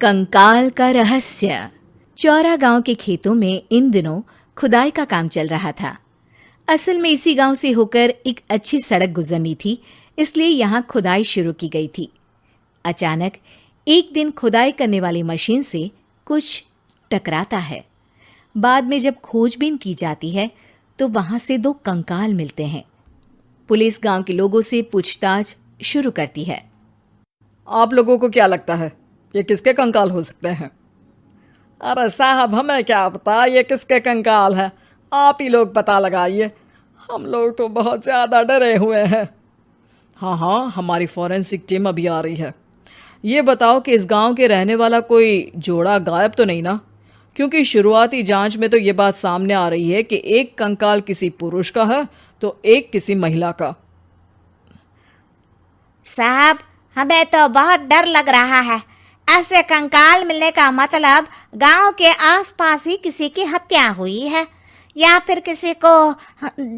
कंकाल का रहस्य। चौरा गांव के खेतों में इन दिनों खुदाई का काम चल रहा था। असल में इसी गांव से होकर एक अच्छी सड़क गुजरनी थी, इसलिए यहां खुदाई शुरू की गई थी। अचानक एक दिन खुदाई करने वाली मशीन से कुछ टकराता है। बाद में जब खोजबीन की जाती है तो वहां से 2 कंकाल मिलते हैं। पुलिस गांव के लोगों से पूछताछ शुरू करती है। आप लोगों को क्या लगता है ये किसके कंकाल हो सकते हैं? अरे साहब, हमें क्या पता ये किसके कंकाल है, आप ही लोग पता लगाइए। हम लोग तो बहुत ज़्यादा डरे हुए हैं। हाँ, हमारी फॉरेंसिक टीम अभी आ रही है। ये बताओ कि इस गांव के रहने वाला कोई जोड़ा गायब तो नहीं ना? क्योंकि शुरुआती जांच में तो ये बात सामने आ रही है कि एक कंकाल किसी पुरुष का है तो एक किसी महिला का। साहब, हमें तो बहुत डर लग रहा है। ऐसे कंकाल मिलने का मतलब गांव के आसपास ही किसी की हत्या हुई है या फिर किसी को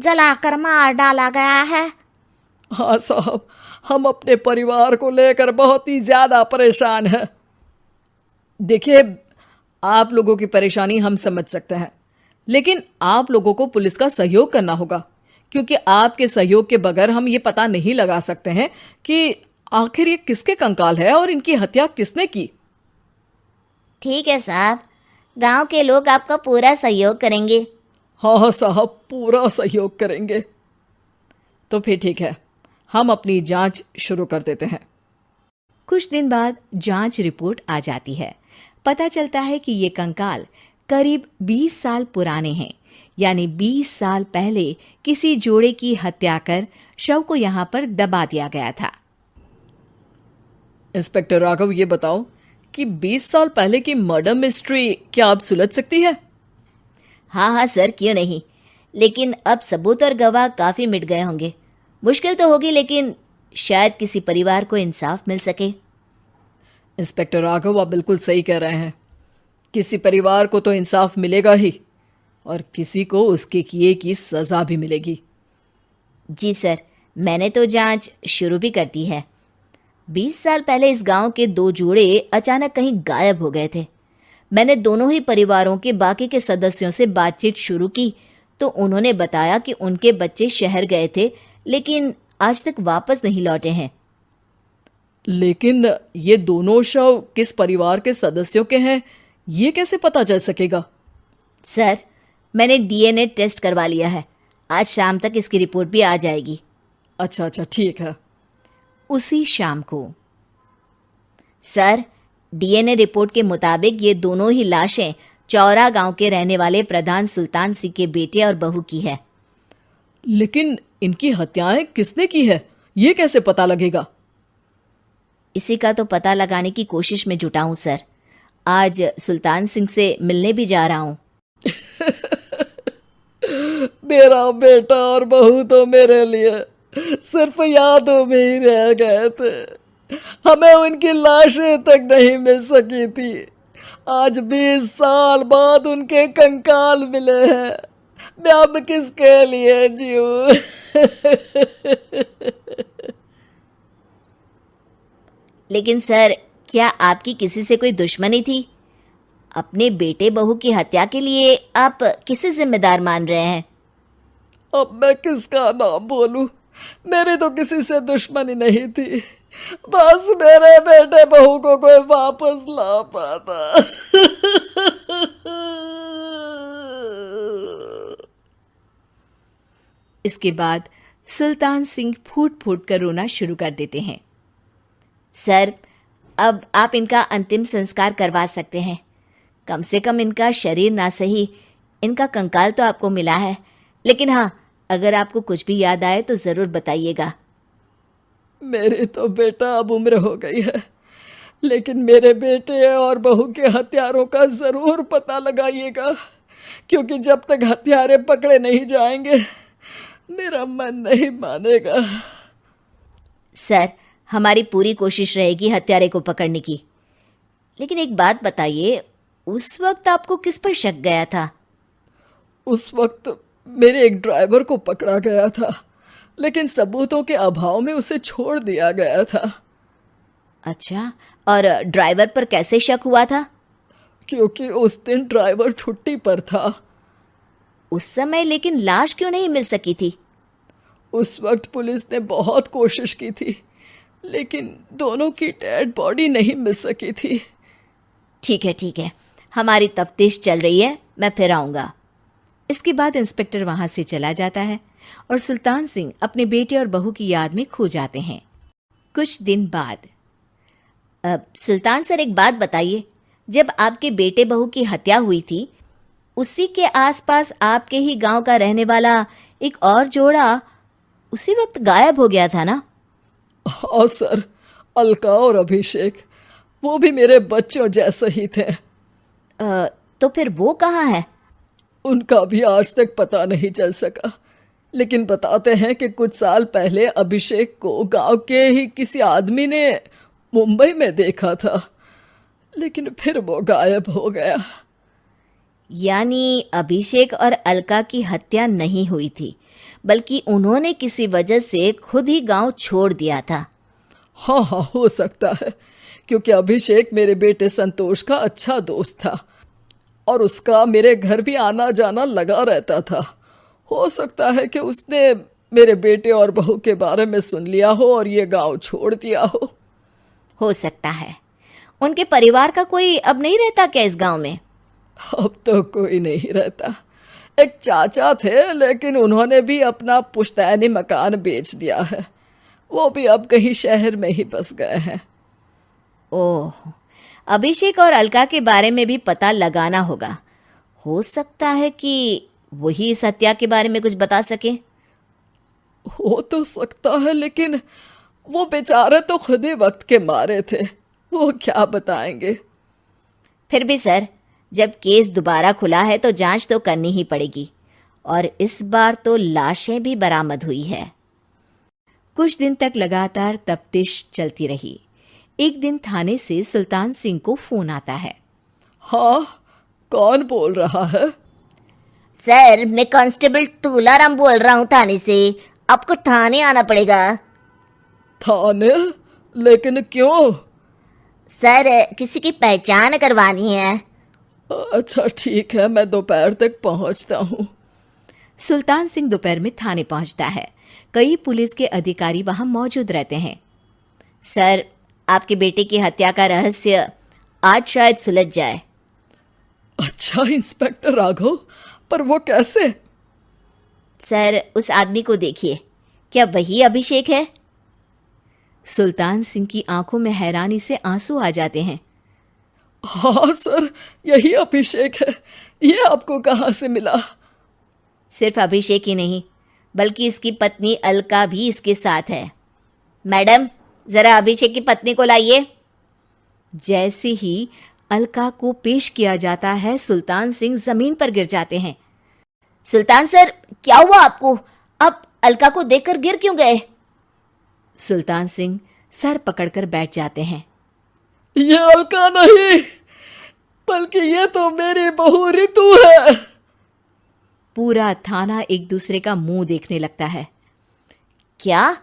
जलाकर मार डाला गया है। हाँ साहब, हम अपने परिवार को लेकर बहुत ही ज्यादा परेशान हैं। देखिए, आप लोगों की परेशानी हम समझ सकते हैं, लेकिन आप लोगों को पुलिस का सहयोग करना होगा, क्योंकि आपके सहयोग के बगैर हम ये पता नहीं लगा सकते हैं कि आखिर ये किसके कंकाल है और इनकी हत्या किसने की। ठीक है साहब, गांव के लोग आपका पूरा सहयोग करेंगे। हाँ साहब, पूरा सहयोग करेंगे। तो फिर ठीक है, हम अपनी जांच शुरू कर देते हैं। कुछ दिन बाद जांच रिपोर्ट आ जाती है। पता चलता है कि ये कंकाल करीब 20 साल पुराने हैं, यानी 20 साल पहले किसी जोड़े की हत्या कर शव को यहाँ पर दबा दिया गया था। इंस्पेक्टर राघव, ये बताओ कि 20 साल पहले की मर्डर मिस्ट्री क्या अब सुलझ सकती है? हाँ सर, क्यों नहीं। लेकिन अब सबूत और गवाह काफी मिट गए होंगे। मुश्किल तो होगी, लेकिन शायद किसी परिवार को इंसाफ मिल सके। इंस्पेक्टर राघव, आप बिल्कुल सही कह रहे हैं। किसी परिवार को तो इंसाफ मिलेगा ही, और किसी को उसके किए की सजा भी मिलेगी। जी सर, मैंने तो जांच शुरू भी कर दी है। 20 साल पहले इस गांव के 2 जोड़े अचानक कहीं गायब हो गए थे। मैंने दोनों ही परिवारों के बाकी के सदस्यों से बातचीत शुरू की तो उन्होंने बताया कि उनके बच्चे शहर गए थे, लेकिन आज तक वापस नहीं लौटे हैं। लेकिन ये दोनों शव किस परिवार के सदस्यों के हैं, ये कैसे पता चल सकेगा? सर, मैंने डीएनए टेस्ट करवा लिया है। आज शाम तक इसकी रिपोर्ट भी आ जाएगी। अच्छा, ठीक है। उसी शाम को सर, डीएनए रिपोर्ट के मुताबिक ये दोनों ही लाशें चौरा गांव के रहने वाले प्रधान सुल्तान सिंह के बेटे और बहू की है। लेकिन इनकी हत्याएं किसने की है, ये कैसे पता लगेगा? इसी का तो पता लगाने की कोशिश में जुटा हूं सर। आज सुल्तान सिंह से मिलने भी जा रहा हूं। मेरा बेटा और बहू तो मेरे लिए सिर्फ यादों में ही रह गए थे। हमें उनकी लाशें तक नहीं मिल सकी थी। आज 20 साल बाद उनके कंकाल मिले हैं। मैं अब किसके लिए जीऊं? लेकिन सर, क्या आपकी किसी से कोई दुश्मनी थी? अपने बेटे बहू की हत्या के लिए आप किसे जिम्मेदार मान रहे हैं? अब मैं किसका नाम बोलूं? मेरी तो किसी से दुश्मनी नहीं थी, बस मेरे बेटे बहू को कोई वापस ला पाता। इसके बाद सुल्तान सिंह फूट फूट कर रोना शुरू कर देते हैं। सर, अब आप इनका अंतिम संस्कार करवा सकते हैं। कम से कम इनका शरीर ना सही, इनका कंकाल तो आपको मिला है। लेकिन हाँ, अगर आपको कुछ भी याद आए तो ज़रूर बताइएगा। मेरी तो बेटा अब उम्र हो गई है, लेकिन मेरे बेटे और बहू के हत्यारों का ज़रूर पता लगाइएगा, क्योंकि जब तक हत्यारे पकड़े नहीं जाएंगे मेरा मन नहीं मानेगा। सर, हमारी पूरी कोशिश रहेगी हत्यारे को पकड़ने की। लेकिन एक बात बताइए, उस वक्त आपको किस पर शक गया था? उस वक्त मेरे एक ड्राइवर को पकड़ा गया था, लेकिन सबूतों के अभाव में उसे छोड़ दिया गया था। अच्छा, और ड्राइवर पर कैसे शक हुआ था? क्योंकि उस दिन ड्राइवर छुट्टी पर था। उस समय लेकिन लाश क्यों नहीं मिल सकी थी? उस वक्त पुलिस ने बहुत कोशिश की थी, लेकिन दोनों की डेड बॉडी नहीं मिल सकी थी। ठीक है, हमारी तफ्तीश चल रही है, मैं फिर आऊँगा। इसके बाद इंस्पेक्टर वहां से चला जाता है और सुल्तान सिंह अपने बेटे और बहू की याद में खो जाते हैं। कुछ दिन बाद सुल्तान सर, एक बात बताइए, जब आपके बेटे बहू की हत्या हुई थी, उसी के आसपास आपके ही गांव का रहने वाला एक और जोड़ा उसी वक्त गायब हो गया था ना? हाँ सर, अलका और अभिषेक, वो भी मेरे बच्चों जैसे ही थे। तो फिर वो कहाँ है? उनका भी आज तक पता नहीं चल सका, लेकिन बताते हैं कि कुछ साल पहले अभिषेक को गांव के ही किसी आदमी ने मुंबई में देखा था, लेकिन फिर वो गायब हो गया। यानी अभिषेक और अलका की हत्या नहीं हुई थी, बल्कि उन्होंने किसी वजह से खुद ही गांव छोड़ दिया था। हाँ, हो सकता है, क्योंकि अभिषेक मेरे बेटे संतोष का अच्छा दोस्त था और उसका मेरे घर भी आना जाना लगा रहता था। हो सकता है कि उसने मेरे बेटे और बहू के बारे में सुन लिया हो और ये गांव छोड़ दिया हो सकता है। उनके परिवार का कोई अब नहीं रहता क्या इस गांव में? अब तो कोई नहीं रहता। एक चाचा थे, लेकिन उन्होंने भी अपना पुश्तैनी मकान बेच दिया है। वो भी अब कहीं शहर में ही बस गए हैं। ओह, अभिषेक और अलका के बारे में भी पता लगाना होगा। हो सकता है कि वही इस हत्या के बारे में कुछ बता सके। हो तो सकता है, लेकिन वो बेचारे तो खुद ही वक्त के मारे थे, वो क्या बताएंगे। फिर भी सर, जब केस दोबारा खुला है तो जांच तो करनी ही पड़ेगी, और इस बार तो लाशें भी बरामद हुई है। कुछ दिन तक लगातार तफ्तीश चलती रही। एक दिन थाने से सुल्तान सिंह को फोन आता है। हाँ, कौन बोल रहा है? सर, मैं कांस्टेबल तुलाराम बोल रहा हूँ थाने से। आपको थाने आना पड़ेगा। थाने? लेकिन क्यों? सर, किसी की पहचान करवानी है। अच्छा ठीक है, मैं दोपहर तक पहुंचता हूँ। सुल्तान सिंह दोपहर में थाने पहुंचता है। कई पुलिस के अधिकारी वहां मौजूद रहते हैं। सर, आपके बेटे की हत्या का रहस्य आज शायद सुलझ जाए। अच्छा इंस्पेक्टर राघव, पर वो कैसे? सर, उस आदमी को देखिए, क्या वही अभिषेक है? सुल्तान सिंह की आंखों में हैरानी से आंसू आ जाते हैं। हाँ सर, यही अभिषेक है। ये आपको कहाँ से मिला? सिर्फ अभिषेक ही नहीं, बल्कि इसकी पत्नी अलका भी इसके साथ है। मैडम, जरा अभिषेक की पत्नी को लाइए। जैसे ही अलका को पेश किया जाता है, सुल्तान सिंह जमीन पर गिर जाते हैं। सुल्तान सर, क्या हुआ आपको? आप अलका को देखकर गिर क्यों गए? सुल्तान सिंह सर पकड़कर बैठ जाते हैं। ये अलका नहीं, बल्कि ये तो मेरी बहू रितु है। पूरा थाना एक दूसरे का मुंह देखने लगता है। क्या?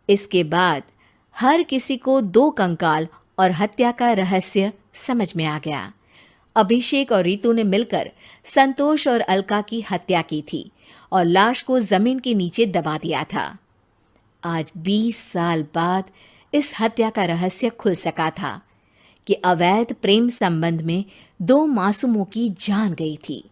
इसके बाद हर किसी को दो कंकाल और हत्या का रहस्य समझ में आ गया। अभिषेक और रितु ने मिलकर संतोष और अलका की हत्या की थी और लाश को जमीन के नीचे दबा दिया था। आज 20 साल बाद इस हत्या का रहस्य खुल सका था कि अवैध प्रेम संबंध में 2 मासूमों की जान गई थी।